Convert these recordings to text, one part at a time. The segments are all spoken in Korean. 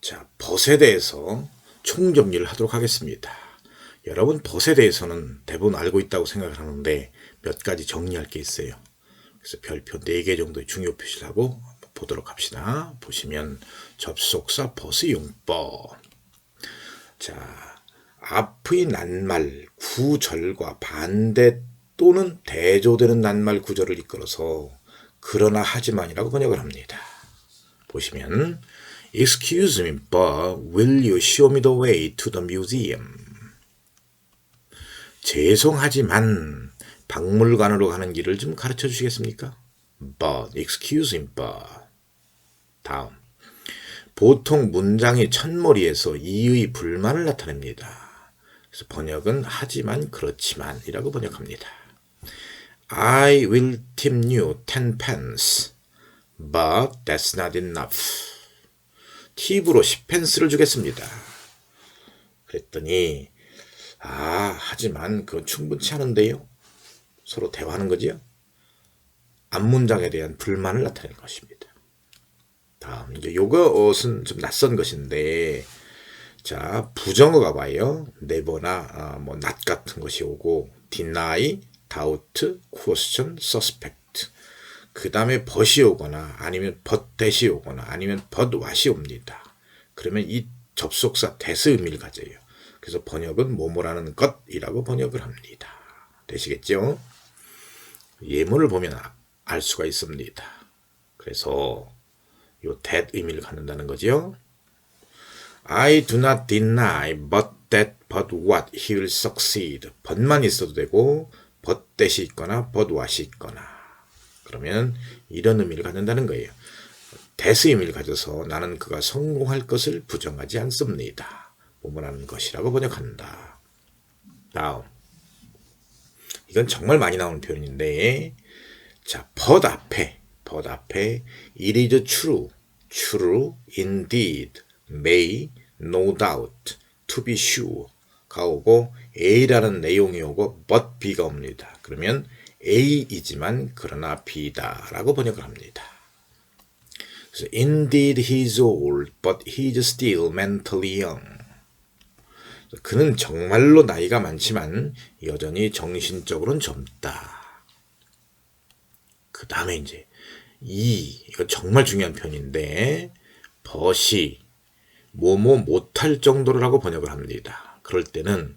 자, 벗에 대해서 총정리를 하도록 하겠습니다. 여러분, 벗에 대해서는 대부분 알고 있다고 생각을 하는데 몇 가지 정리할 게 있어요. 그래서 별표 4개 정도의 중요 표시를 하고 보도록 합시다. 보시면 접속사 벗의 용법. 자, 앞의 낱말 구절과 반대 또는 대조되는 낱말 구절을 이끌어서 그러나 하지만이라고 번역을 합니다. 보시면 Excuse me, but will you show me the way to the museum? 죄송하지만 박물관으로 가는 길을 좀 가르쳐 주시겠습니까? But, excuse me, but. 다음. 보통 문장의 첫머리에서 이의 불만을 나타냅니다. 그래서 번역은 하지만 그렇지만 이라고 번역합니다. I will tip you 10 pence, but that's not enough. 팁으로 10펜스를 주겠습니다. 그랬더니 하지만 그건 충분치 않은데요. 서로 대화하는 거지요. 앞문장에 대한 불만을 나타낸 것입니다. 다음 이제 요것은 좀 낯선 것인데 자 부정어가 봐요. never나 not 같은 것이 오고 deny, doubt, question, suspect. 그 다음에 but이 오거나 아니면 but that이 오거나 아니면 but what이 옵니다. 그러면 이 접속사 that의 의미를 가져요. 그래서 번역은 뭐뭐라는 것이라고 번역을 합니다. 되시겠죠? 예문을 보면 알 수가 있습니다. 그래서 요 that 의미를 갖는다는 거죠. I do not deny but what he will succeed. but만 있어도 되고 but that이 있거나 but what이 있거나 그러면 이런 의미를 갖는다는 거예요. that의 의미를 가져서 나는 그가 성공할 것을 부정하지 않습니다. 뭐뭐라는 것이라고 번역한다. 다음. 이건 정말 많이 나오는 표현인데 자, but 앞에 it is true, indeed, may, no doubt, to be sure 가 오고 A라는 내용이 오고 but B가 옵니다. 그러면 A이지만 그러나 B다 라고 번역을 합니다. 그래서 Indeed he is old, but he is still mentally young. 그는 정말로 나이가 많지만 여전히 정신적으로는 젊다. 그 다음에 이제 이거 정말 중요한 표현인데 but이 뭐뭐 못할 정도라고 번역을 합니다. 그럴 때는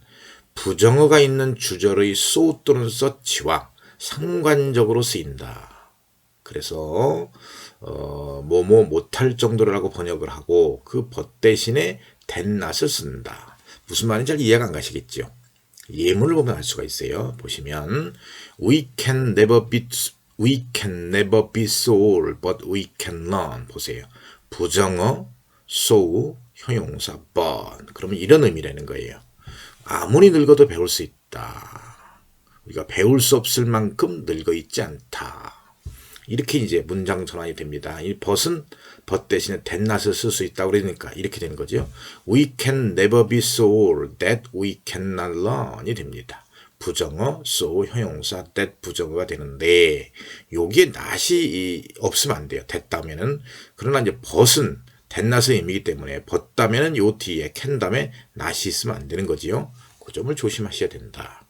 부정어가 있는 주절의 so 또는 such와 상관적으로 쓰인다. 그래서 뭐뭐 못할 정도라고 번역을 하고 그 but 대신에 that not을 쓴다. 무슨 말인지 잘 이해가 안 가시겠죠? 예문을 보면 알 수가 있어요. 보시면 We can never be so old, but we can learn. 보세요. 부정어, so, 형용사, but. 그러면 이런 의미라는 거예요. 아무리 늙어도 배울 수 있다. 우리가 배울 수 없을 만큼 늙어 있지 않다. 이렇게 이제 문장 전환이 됩니다. 이 but은 but 대신에 that not을 쓸 수 있다고 그러니까 이렇게 되는 거죠. We can never be so old that we cannot learn이 됩니다. 부정어, so, 형용사, that 부정어가 되는데 여기에 not이 없으면 안 돼요. 됐다면은. 그러나 이제 but은 that not의 의미이기 때문에 벗다면은 요 뒤에 can 다음에 not이 있으면 안 되는 거지요. 그 점을 조심하셔야 된다.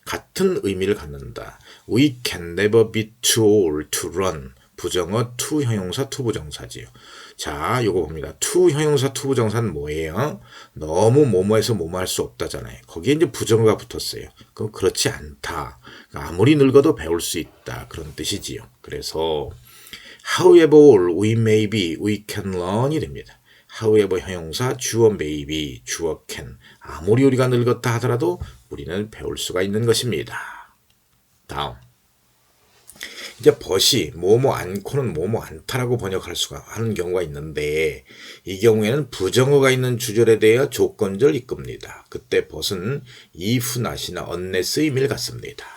같은 의미를 갖는다. We can never be too old to run. 부정어 to 형용사 to 부정사지요. 자, 요거 봅니다. to 형용사 to 부정사는 뭐예요? 너무 뭐뭐해서 뭐뭐 할 수 없다잖아요. 거기에 이제 부정어가 붙었어요. 그럼 그렇지 않다. 그러니까 아무리 늙어도 배울 수 있다. 그런 뜻이지요. 그래서 however old we may be, we can learn이 됩니다. however 형용사, 주어 may be, 주어 can. 아무리 우리가 늙었다 하더라도 우리는 배울 수가 있는 것입니다. 다음. 이제 but이 뭐뭐 않고는 뭐뭐 않다라고 번역할 수가 하는 경우가 있는데 이 경우에는 부정어가 있는 주절에 대해 조건절 이끕니다. 그때 but은 if not이나 unless의 의미를 갖습니다.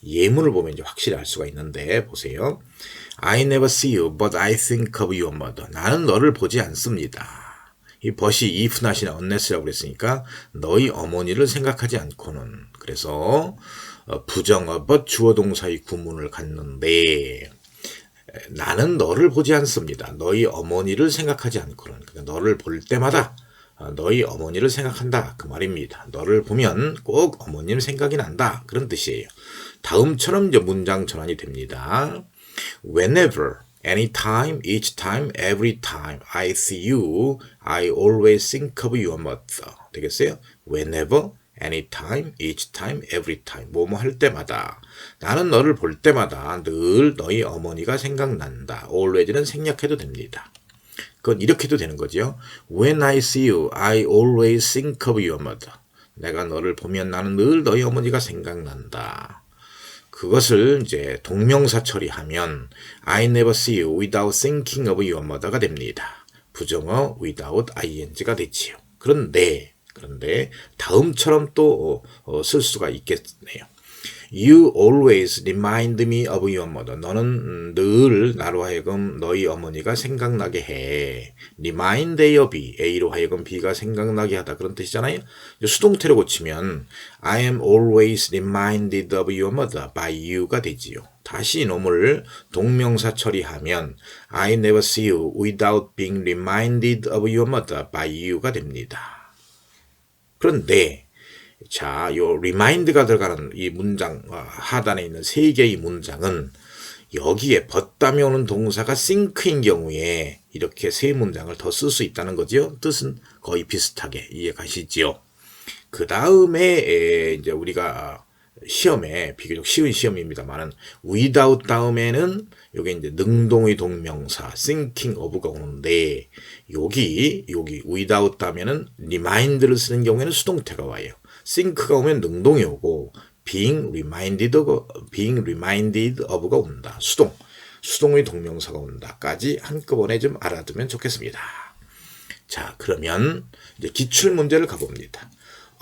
예문을 보면 이제 확실히 알 수가 있는데 보세요. I never see you, but I think of your mother. 나는 너를 보지 않습니다. 이 but이 if not이나 unless라고 그랬으니까 너희 어머니를 생각하지 않고는. 그래서 부정어 but 주어 동사의 구문을 갖는데 나는 너를 보지 않습니다. 너희 어머니를 생각하지 않고는. 그러니까 너를 볼 때마다 너희 어머니를 생각한다. 그 말입니다. 너를 보면 꼭 어머님 생각이 난다. 그런 뜻이에요. 다음처럼 이제 문장 전환이 됩니다. Whenever, anytime, each time, every time I see you, I always think of your mother. 되겠어요? Whenever, anytime, each time, every time. 뭐뭐 할 때마다. 나는 너를 볼 때마다 늘 너희 어머니가 생각난다. always는 생략해도 됩니다. 그건 이렇게도 되는 거죠. When I see you, I always think of your mother. 내가 너를 보면 나는 늘 너희 어머니가 생각난다. 그것을 이제 동명사 처리하면 I never see you without thinking of your mother가 됩니다. 부정어 without ing가 되지요. 그런데 다음처럼 또 쓸 수가 있겠네요. You always remind me of your mother. 너는 늘 나로 하여금 너희 어머니가 생각나게 해. Remind A어 be. A로 하여금 B가 생각나게 하다. 그런 뜻이잖아요. 수동태로 고치면 I am always reminded of your mother by you가 되지요. 다시 이놈을 동명사 처리하면 I never see you without being reminded of your mother by you가 됩니다. 그런데 자, 요 remind가 들어가는 이 문장 하단에 있는 세 개의 문장은 여기에 벗다미 오는 동사가 think인 경우에 이렇게 세 문장을 더 쓸 수 있다는 거죠. 뜻은 거의 비슷하게 이해 가시지요. 그 다음에 이제 우리가 시험에 비교적 쉬운 시험입니다만은 without 다음에는 요게 이제 능동의 동명사 thinking of가 오는데 여기 without 다음에는 remind를 쓰는 경우에는 수동태가 와요. think가 오면 능동이 오고 being reminded of가 온다. 수동의 동명사가 온다까지 한꺼번에 좀 알아두면 좋겠습니다. 자, 그러면 이제 기출 문제를 가봅니다.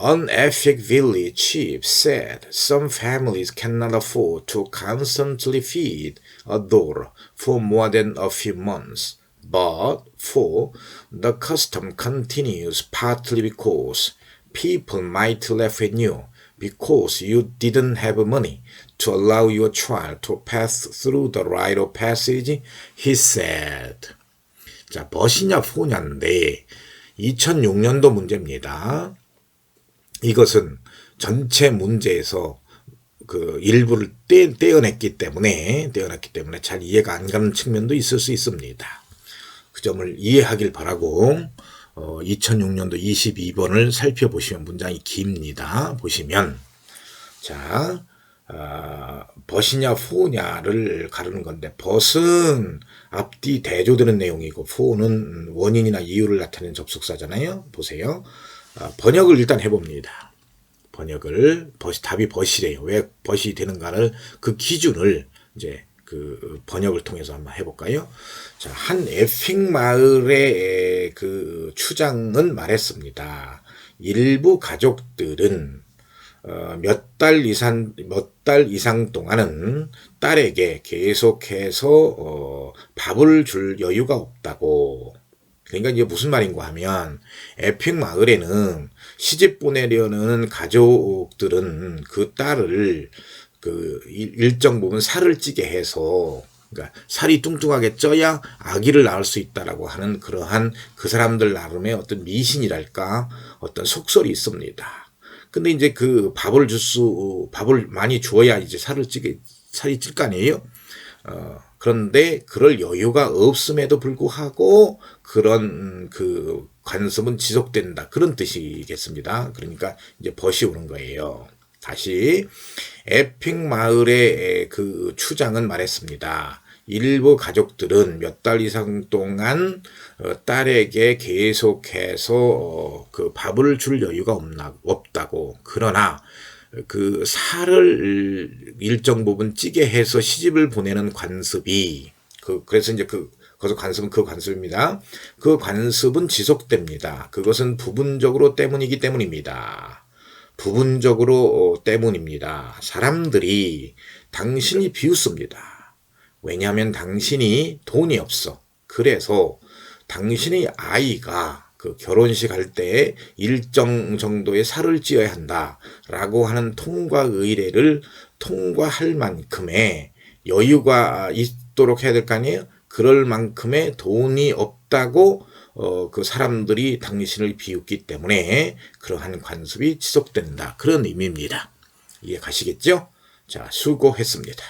An Efik village chief said some families cannot afford to constantly feed a daughter for more than a few months. But for the custom continues partly because people might laugh at you because you didn't have money to allow your child to pass through the rite of passage, he said. 자, 벗이냐 포냐인데 2006년도 문제입니다. 이것은 전체 문제에서 그 일부를 떼어냈기 때문에 잘 이해가 안 가는 측면도 있을 수 있습니다. 그 점을 이해하길 바라고 2006년도 22번을 살펴보시면 문장이 깁니다. 보시면 자 벗이냐 포냐를 가르는 건데 벗은 앞뒤 대조되는 내용이고 포는 원인이나 이유를 나타내는 접속사잖아요. 보세요. 번역을 일단 해봅니다. 답이 벗이래요. 왜 벗이 되는가를 그 기준을 이제 그 번역을 통해서 한번 해볼까요? 자, 한 에픽 마을의 그 추장은 말했습니다. 일부 가족들은 몇 달 이상 동안은 딸에게 계속해서 밥을 줄 여유가 없다고. 그러니까 이게 무슨 말인가 하면 에픽 마을에는 시집 보내려는 가족들은 그 딸을 그 일정 부분 살을 찌게 해서 그러니까 살이 뚱뚱하게 쪄야 아기를 낳을 수 있다라고 하는 그러한 그 사람들 나름의 어떤 미신이랄까 어떤 속설이 있습니다. 근데 이제 그 밥을 많이 주어야 이제 살이 찔 거 아니에요? 그런데 그럴 여유가 없음에도 불구하고 그런 그 관습은 지속된다. 그런 뜻이겠습니다. 그러니까 이제 벗이 오는 거예요. 다시 에픽 마을의 그 추장은 말했습니다. 일부 가족들은 몇 달 이상 동안 딸에게 계속해서 그 밥을 줄 여유가 없다고. 그러나 그 살을 일정 부분 찌게 해서 시집을 보내는 관습이 그래서 이제 거기서 관습은 그 관습입니다. 그 관습은 지속됩니다. 그것은 부분적으로 때문이기 때문입니다. 부분적으로 때문입니다. 사람들이 당신이 비웃습니다. 왜냐하면 당신이 돈이 없어. 그래서 당신의 아이가 그 결혼식 할 때 일정 정도의 살을 찌어야 한다라고 하는 통과 의례를 통과할 만큼의 여유가 있도록 해야 될 거 아니에요? 그럴 만큼의 돈이 없다고 그 사람들이 당신을 비웃기 때문에 그러한 관습이 지속된다. 그런 의미입니다. 이해 가시겠죠? 자, 수고했습니다.